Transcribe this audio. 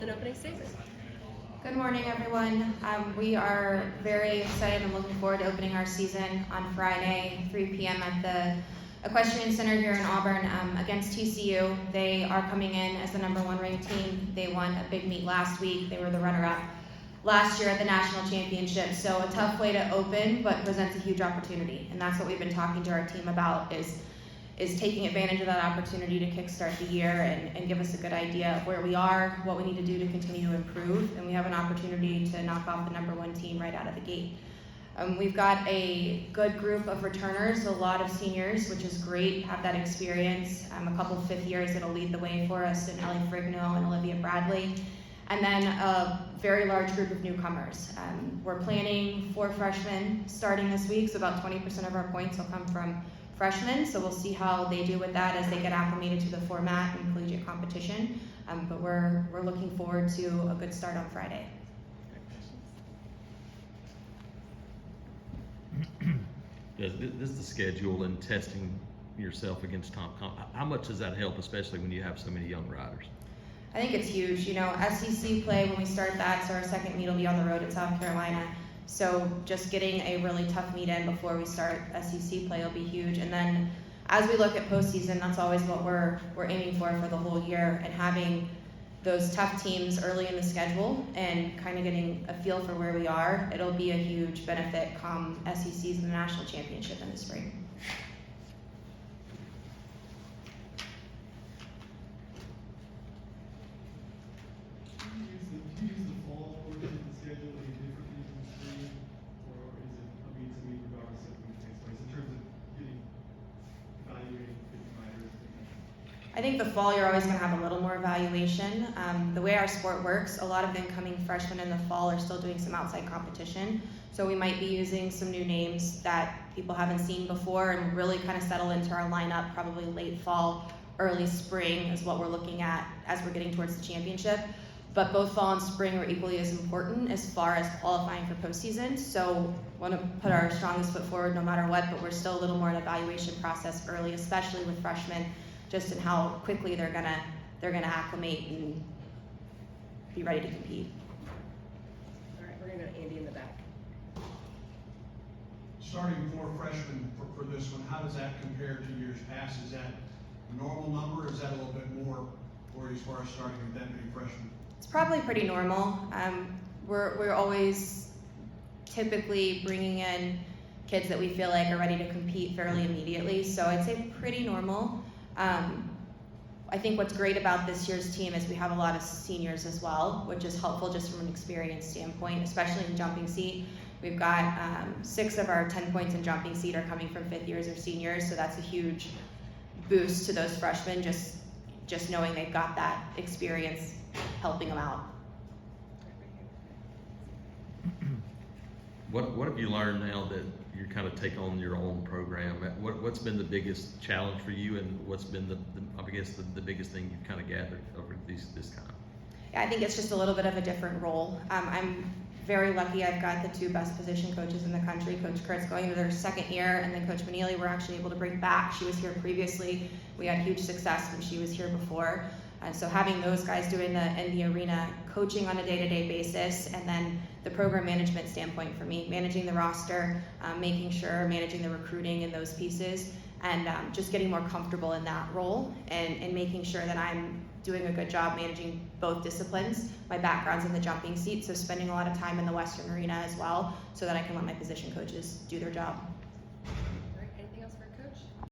an opening statement. Good morning, everyone. We are very excited and looking forward to opening our season on Friday, 3 p.m. at the Equestrian Center here in Auburn against TCU. They are coming in as the #1 ranked team. They won a big meet last week. They were the runner-up last year at the national championship. So a tough way to open, but presents a huge opportunity. And that's what we've been talking to our team about is taking advantage of that opportunity to kickstart the year and give us a good idea of where we are, what we need to do to continue to improve, and we have an opportunity to knock off the #1 team right out of the gate. We've got a good group of returners, a lot of seniors, which is great, have that experience. A couple of fifth years that'll lead the way for us in Ellie Frigno and Olivia Bradley. And then a very large group of newcomers. We're planning 4 freshmen starting this week, so about 20% of our points will come from freshmen, so we'll see how they do with that as they get acclimated to the format and collegiate competition. But we're looking forward to a good start on Friday. This is the schedule and testing yourself against top comp. How much does that help, especially when you have so many young riders? I think it's huge. You know, SEC play, when we start that, so our second meet will be on the road at South Carolina. So just getting a really tough meet in before we start SEC play will be huge. And then as we look at postseason, that's always what we're aiming for the whole year, and having those tough teams early in the schedule and kind of getting a feel for where we are. It'll be a huge benefit come SECs and the national championship in the spring. Do you use the fall portion of the schedule any differently than the spring, or is it a meet to meet regardless of when it takes place in terms of getting evaluating different riders? I think the fall you're always going to have a little more evaluation. The way our sport works, a lot of incoming freshmen in the fall are still doing some outside competition. So we might be using some new names that people haven't seen before and really kind of settle into our lineup probably late fall, early spring is what we're looking at as we're getting towards the championship. But both fall and spring are equally as important as far as qualifying for postseason. So want to put our strongest foot forward no matter what, but we're still a little more in evaluation process early, especially with freshmen, just in how quickly they're gonna acclimate and be ready to compete. All right, we're gonna go to Andy in the back. Starting 4 freshmen for this one, how does that compare to years past? Is that a normal number, or is that a little bit more for you as far as starting with that many freshmen? It's probably pretty normal. We're always typically bringing in kids that we feel like are ready to compete fairly immediately, so I'd say pretty normal. I think what's great about this year's team is we have a lot of seniors as well, which is helpful just from an experience standpoint, especially in jumping seat. We've got 6 of our 10 points in jumping seat are coming from 5th years or seniors, so that's a huge boost to those freshmen, just knowing they've got that experience helping them out. What have you learned now that you kind of take on your own program? What's been the biggest challenge for you, and what's been the biggest thing you've kind of gathered over this time? Yeah, I think it's just a little bit of a different role. I'm very lucky. I've got the 2 best position coaches in the country. Coach Kurt's going into their 2nd year, and then Coach Manili we're actually able to bring back. She was here previously. We had huge success when she was here before. And so having those guys doing in the arena, coaching on a day-to-day basis, and then the program management standpoint for me, managing the roster, making sure, managing the recruiting and those pieces, and just getting more comfortable in that role and making sure that I'm doing a good job managing both disciplines. My background's in the jumping seat, so spending a lot of time in the Western arena as well so that I can let my position coaches do their job.